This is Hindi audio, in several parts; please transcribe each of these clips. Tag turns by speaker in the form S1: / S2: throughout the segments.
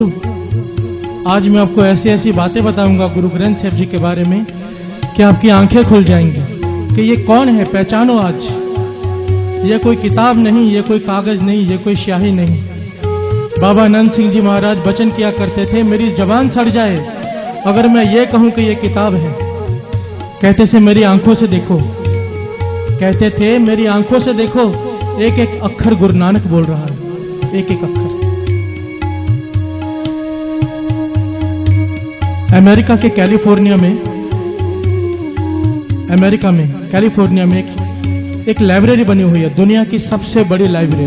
S1: आज मैं आपको ऐसी ऐसी बातें बताऊंगा गुरु ग्रंथ साहिब जी के बारे में कि आपकी आंखें खुल जाएंगी कि ये कौन है। पहचानो आज, ये कोई किताब नहीं, ये कोई कागज नहीं, ये कोई स्याही नहीं। बाबा नंद सिंह जी महाराज वचन किया करते थे, मेरी जबान सड़ जाए अगर मैं ये कहूं कि ये किताब है। कहते थे मेरी आंखों से देखो, कहते थे मेरी आंखों से देखो, एक एक अक्षर गुरु नानक बोल रहा है, एक एक अक्षर। अमेरिका के कैलिफोर्निया में एक लाइब्रेरी बनी हुई है, दुनिया की सबसे बड़ी लाइब्रेरी।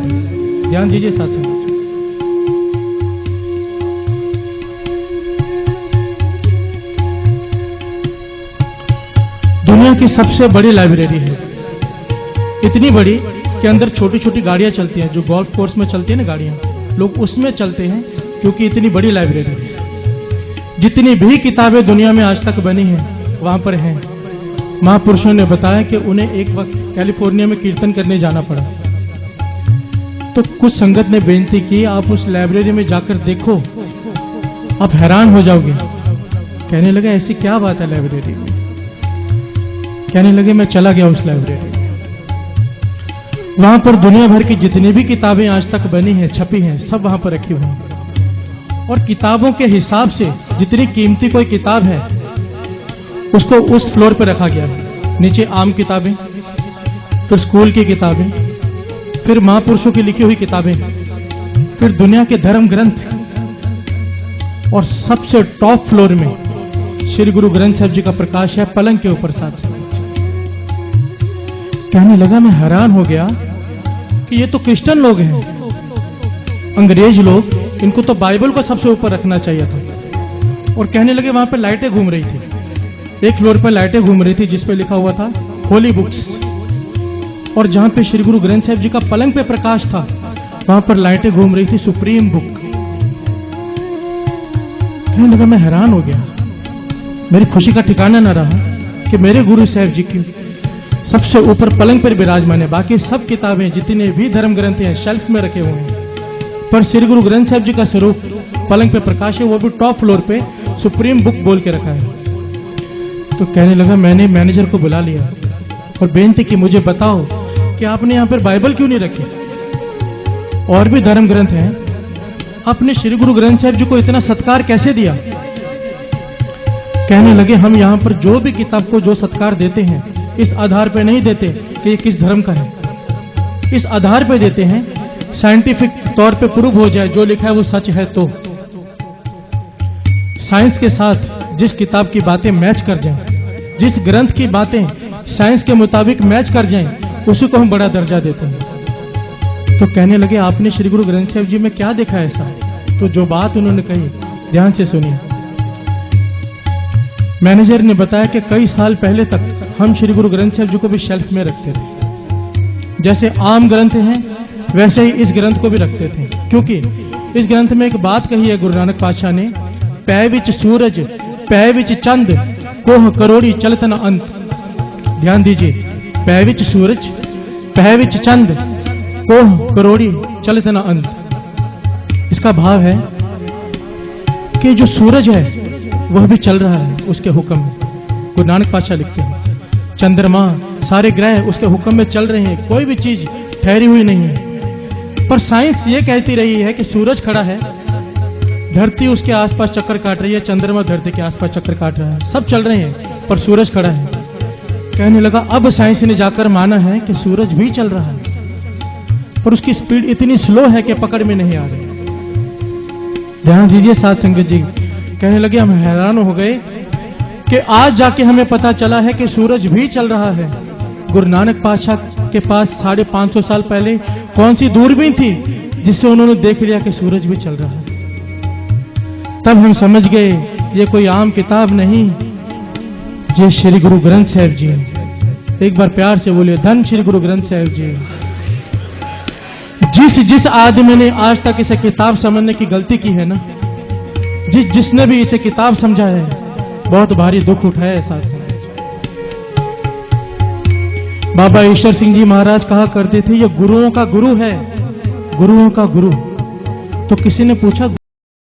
S1: ध्यान दीजिए साथियों, दुनिया की सबसे बड़ी लाइब्रेरी है। इतनी बड़ी कि अंदर छोटी छोटी गाड़ियां चलती हैं, जो गोल्फ कोर्स में चलती है ना गाड़ियां, लोग उसमें चलते हैं क्योंकि इतनी बड़ी लाइब्रेरी है। जितनी भी किताबें दुनिया में आज तक बनी हैं वहां पर हैं। महापुरुषों ने बताया कि उन्हें एक वक्त कैलिफोर्निया में कीर्तन करने जाना पड़ा, तो कुछ संगत ने बेनती की आप उस लाइब्रेरी में जाकर देखो, आप हैरान हो जाओगे। कहने लगे ऐसी क्या बात है लाइब्रेरी में। कहने लगे मैं चला गया उस लाइब्रेरी में, वहां पर दुनिया भर की जितनी भी किताबें आज तक बनी हैं, छपी हैं, सब वहां पर रखी हुई हैं। और किताबों के हिसाब से जितनी कीमती कोई किताब है उसको उस फ्लोर पर रखा गया है। नीचे आम किताबें, फिर स्कूल की किताबें, फिर महापुरुषों की लिखी हुई किताबें, फिर दुनिया के धर्म ग्रंथ, और सबसे टॉप फ्लोर में श्री गुरु ग्रंथ साहिब जी का प्रकाश है पलंग के ऊपर साथ। कहने लगा मैं हैरान हो गया कि ये तो क्रिश्चियन लोग हैं, अंग्रेज लोग, इनको तो बाइबल को सबसे ऊपर रखना चाहिए था। और कहने लगे वहां पर लाइटें घूम रही थी, एक फ्लोर पर लाइटें घूम रही थी जिस पे लिखा हुआ था होली बुक्स, और जहां पे श्री गुरु ग्रंथ साहिब जी का पलंग पे प्रकाश था वहां पर लाइटें घूम रही थी सुप्रीम बुक। कहने लगा मैं हैरान हो गया, मेरी खुशी का ठिकाना न रहा कि मेरे गुरु साहिब जी की सबसे ऊपर पलंग पर विराजमान है। बाकी सब किताबें जितने भी धर्म ग्रंथ हैं शेल्फ में रखे हुए हैं, पर श्री गुरु ग्रंथ साहिब जी का स्वरूप पलंग पे प्रकाश है, वो भी टॉप फ्लोर पे सुप्रीम बुक बोल के रखा है। तो कहने लगा मैंने मैनेजर को बुला लिया और बेनती की मुझे बताओ कि आपने यहां पर बाइबल क्यों नहीं रखी, और भी धर्म ग्रंथ हैं, आपने श्री गुरु ग्रंथ साहिब जी को इतना सत्कार कैसे दिया। कहने लगे हम यहां पर जो भी किताब को जो सत्कार देते हैं इस आधार पर नहीं देते कि ये किस धर्म का है, इस आधार पर देते हैं साइंटिफिक तौर पे प्रूव हो जाए जो लिखा है वो सच है। तो साइंस के साथ जिस किताब की बातें मैच कर जाएं, जिस ग्रंथ की बातें साइंस के मुताबिक मैच कर जाएं, उसी को हम बड़ा दर्जा देते हैं। तो कहने लगे आपने श्री गुरु ग्रंथ साहिब जी में क्या देखा ऐसा। तो जो बात उन्होंने कही ध्यान से सुनिए। मैनेजर ने बताया कि कई साल पहले तक हम श्री गुरु ग्रंथ साहिब जी को भी शेल्फ में रखते थे, जैसे आम ग्रंथ हैं वैसे ही इस ग्रंथ को भी रखते थे, क्योंकि इस ग्रंथ में एक बात कही है गुरु नानक पातशाह ने, पै विच सूरज पै विच चंद कोह करोड़ी चलत न अंत। ध्यान दीजिए, पै विच सूरज पै विच चंद कोह करोड़ी चलत न अंत। इसका भाव है कि जो सूरज है वह भी चल रहा है उसके हुक्म में। गुरु नानक पातशाह लिखते हैं चंद्रमा सारे ग्रह उसके हुक्म में चल रहे हैं, कोई भी चीज ठहरी हुई नहीं है। पर साइंस ये कहती रही है कि सूरज खड़ा है, धरती उसके आसपास चक्कर काट रही है, चंद्रमा धरती के आसपास चक्कर काट रहा है, सब चल रहे हैं पर सूरज खड़ा है। कहने लगा अब साइंस ने जाकर माना है कि सूरज भी चल रहा है, पर उसकी स्पीड इतनी स्लो है कि पकड़ में नहीं आ रही। ध्यान दीजिए साथ संगत जी। कहने लगे हम हैरान हो गए कि आज जाके हमें पता चला है कि सूरज भी चल रहा है। गुरु नानक पातशाह के पास 550 साल पहले कौन सी दूरबीन थी जिससे उन्होंने देख लिया कि सूरज भी चल रहा है। तब हम समझ गए ये कोई आम किताब नहीं, ये श्री गुरु ग्रंथ साहिब जी हैं। एक बार प्यार से बोलिए धन श्री गुरु ग्रंथ साहिब जी। जिस आदमी ने आज तक इसे किताब समझने की गलती की है ना, जिसने भी इसे किताब समझा है बहुत भारी दुख उठाया है साथ। बाबा ईश्वर सिंह जी महाराज कहा करते थे ये गुरुओं का गुरु है, गुरुओं का गुरु। तो किसी ने पूछा